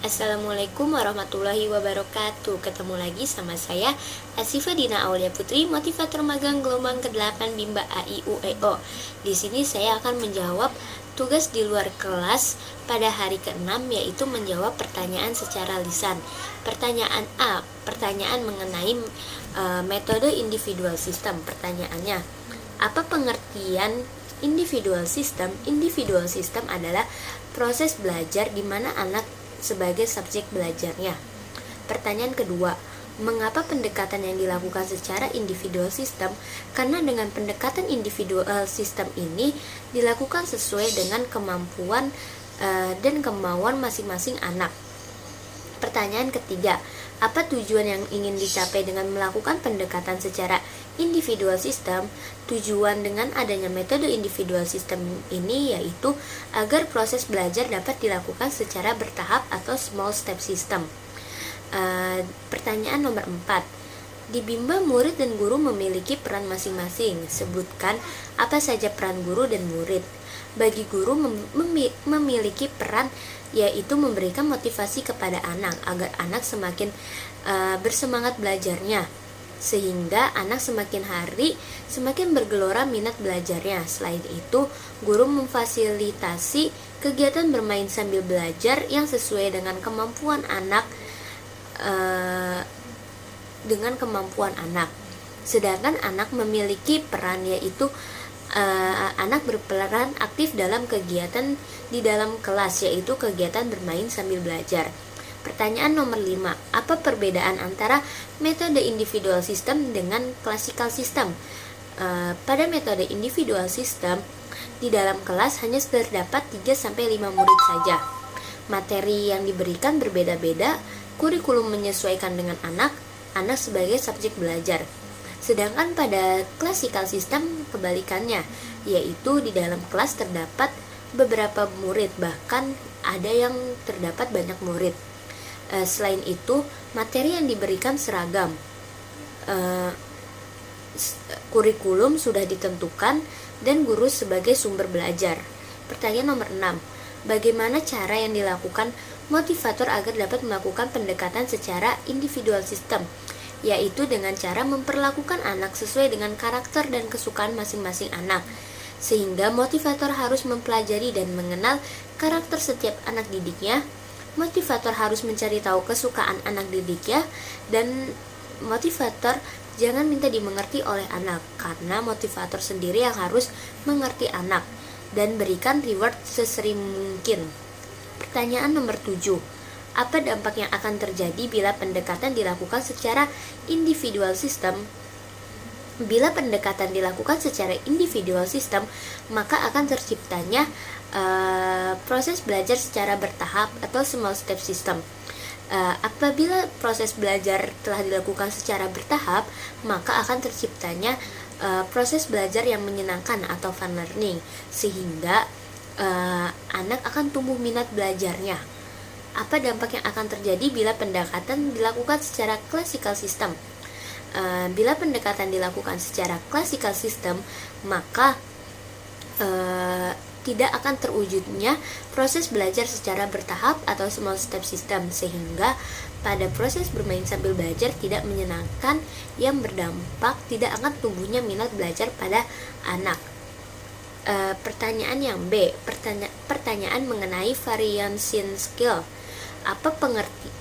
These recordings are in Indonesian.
Assalamualaikum warahmatullahi wabarakatuh. Ketemu lagi sama saya Asifa Dina Aulia Putri, motivator magang gelombang ke-8 Bimba AIUEO. Di sini saya akan menjawab tugas di luar kelas pada hari ke-6, yaitu menjawab pertanyaan secara lisan. Pertanyaan A, pertanyaan mengenai metode individual system. Pertanyaannya, apa pengertian individual system? Individual system adalah proses belajar di mana anak sebagai subjek belajarnya. Pertanyaan kedua, mengapa pendekatan yang dilakukan secara individual system? Karena dengan pendekatan individual system ini dilakukan sesuai dengan kemampuan dan kemauan masing-masing anak. Pertanyaan ketiga, apa tujuan yang ingin dicapai dengan melakukan pendekatan secara individual system? Tujuan dengan adanya metode individual system ini yaitu agar proses belajar dapat dilakukan secara bertahap atau small step system. Pertanyaan nomor 4. Di Bimba, murid dan guru memiliki peran masing-masing. Sebutkan apa saja peran guru dan murid. Bagi guru memiliki peran yaitu memberikan motivasi kepada anak agar anak semakin bersemangat belajarnya, sehingga anak semakin hari semakin bergelora minat belajarnya. Selain itu, guru memfasilitasi kegiatan bermain sambil belajar yang sesuai dengan kemampuan anak Sedangkan anak memiliki peran yaitu anak berperan aktif dalam kegiatan di dalam kelas, yaitu kegiatan bermain sambil belajar. Pertanyaan nomor 5. Apa perbedaan antara metode individual system dengan classical system? Pada metode individual system, di dalam kelas hanya terdapat 3-5 murid saja. Materi yang diberikan berbeda-beda, kurikulum menyesuaikan dengan anak sebagai subjek belajar. Sedangkan pada classical system kebalikannya, yaitu di dalam kelas terdapat beberapa murid, bahkan ada yang terdapat banyak murid. Selain itu, materi yang diberikan seragam. Kurikulum sudah ditentukan dan guru sebagai sumber belajar. Pertanyaan nomor 6. Bagaimana cara yang dilakukan motivator agar dapat melakukan pendekatan secara individual system? Yaitu dengan cara memperlakukan anak sesuai dengan karakter dan kesukaan masing-masing anak, sehingga motivator harus mempelajari dan mengenal karakter setiap anak didiknya. Motivator harus mencari tahu kesukaan anak didiknya, dan motivator jangan minta dimengerti oleh anak, karena motivator sendiri yang harus mengerti anak dan berikan reward sesering mungkin. Pertanyaan nomor 7. Apa dampak yang akan terjadi bila pendekatan dilakukan secara individual system? Bila pendekatan dilakukan secara individual system, maka akan terciptanya proses belajar secara bertahap atau small step system. Apabila proses belajar telah dilakukan secara bertahap, maka akan terciptanya proses belajar yang menyenangkan atau fun learning, sehingga anak akan tumbuh minat belajarnya. Apa dampak yang akan terjadi bila pendekatan dilakukan secara classical system? Bila pendekatan dilakukan secara classical system, maka tidak akan terwujudnya proses belajar secara bertahap atau small step system, sehingga pada proses bermain sambil belajar tidak menyenangkan yang berdampak tidak akan tumbuhnya minat belajar pada anak. Pertanyaan yang B, pertanyaan mengenai variation skill.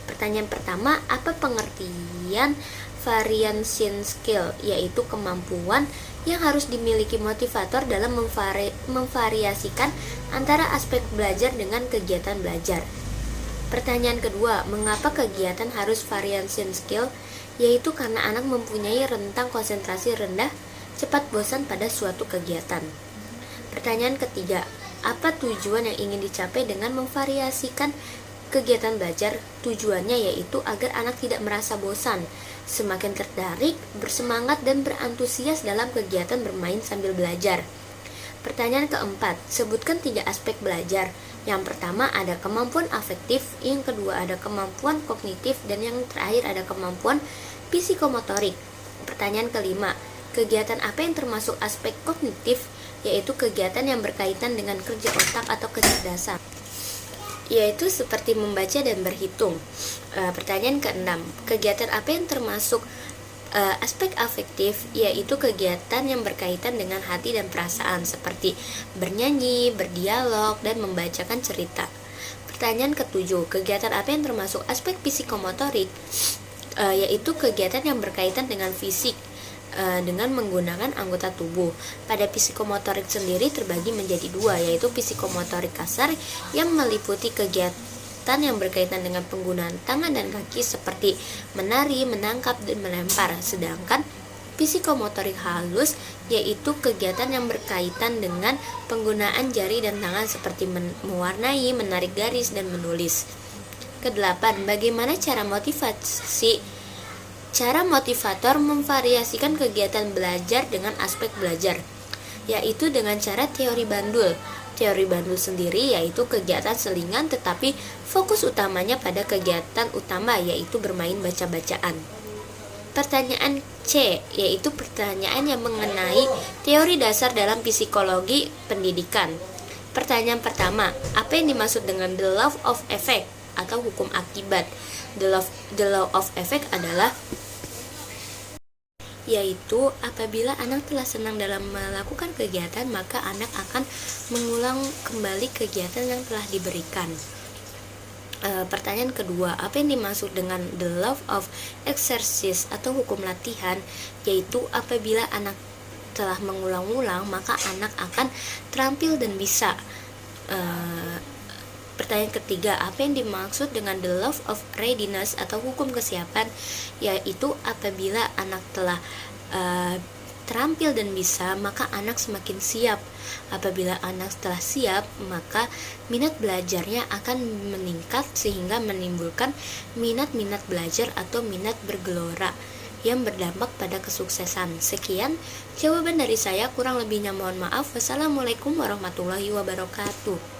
Pertanyaan pertama, apa pengertian variation skill? Yaitu kemampuan yang harus dimiliki motivator dalam memvariasikan antara aspek belajar dengan kegiatan belajar. Pertanyaan kedua, mengapa kegiatan harus variation skill? Yaitu karena anak mempunyai rentang konsentrasi rendah, cepat bosan pada suatu kegiatan. Pertanyaan ketiga, apa tujuan yang ingin dicapai dengan memvariasikan kegiatan belajar? Tujuannya yaitu agar anak tidak merasa bosan, semakin tertarik, bersemangat, dan berantusias dalam kegiatan bermain sambil belajar. Pertanyaan keempat, sebutkan 3 aspek belajar. Yang pertama ada kemampuan afektif, yang kedua ada kemampuan kognitif, dan yang terakhir ada kemampuan psikomotorik. Pertanyaan kelima, kegiatan apa yang termasuk aspek kognitif? Yaitu kegiatan yang berkaitan dengan kerja otak atau kecerdasan. yaitu seperti membaca dan berhitung. Pertanyaan keenam, kegiatan apa yang termasuk aspek afektif, yaitu kegiatan yang berkaitan dengan hati dan perasaan seperti bernyanyi, berdialog, dan membacakan cerita. Pertanyaan ketujuh, kegiatan apa yang termasuk aspek psikomotorik, yaitu kegiatan yang berkaitan dengan fisik dengan menggunakan anggota tubuh. Pada psikomotorik sendiri terbagi menjadi dua, yaitu psikomotorik kasar yang meliputi kegiatan yang berkaitan dengan penggunaan tangan dan kaki seperti menari, menangkap, dan melempar. Sedangkan psikomotorik halus yaitu kegiatan yang berkaitan dengan penggunaan jari dan tangan seperti mewarnai, menarik garis, dan menulis. Kedelapan, bagaimana cara motivator memvariasikan kegiatan belajar dengan aspek belajar, yaitu dengan cara teori bandul. Teori bandul sendiri yaitu kegiatan selingan tetapi fokus utamanya pada kegiatan utama, yaitu bermain baca-bacaan. Pertanyaan C, yaitu pertanyaan yang mengenai teori dasar dalam psikologi pendidikan. Pertanyaan pertama, apa yang dimaksud dengan the law of effect atau hukum akibat? The law of effect adalah yaitu apabila anak telah senang dalam melakukan kegiatan, maka anak akan mengulang kembali kegiatan yang telah diberikan. Pertanyaan kedua, apa yang dimaksud dengan the law of exercise atau hukum latihan? Yaitu apabila anak telah mengulang-ulang, maka anak akan terampil dan bisa. Pertanyaan ketiga, apa yang dimaksud dengan the law of readiness atau hukum kesiapan? Yaitu apabila anak telah terampil dan bisa, maka anak semakin siap. Apabila anak telah siap, maka minat belajarnya akan meningkat sehingga menimbulkan minat-minat belajar atau minat bergelora yang berdampak pada kesuksesan. Sekian jawaban dari saya, kurang lebihnya mohon maaf. Wassalamualaikum warahmatullahi wabarakatuh.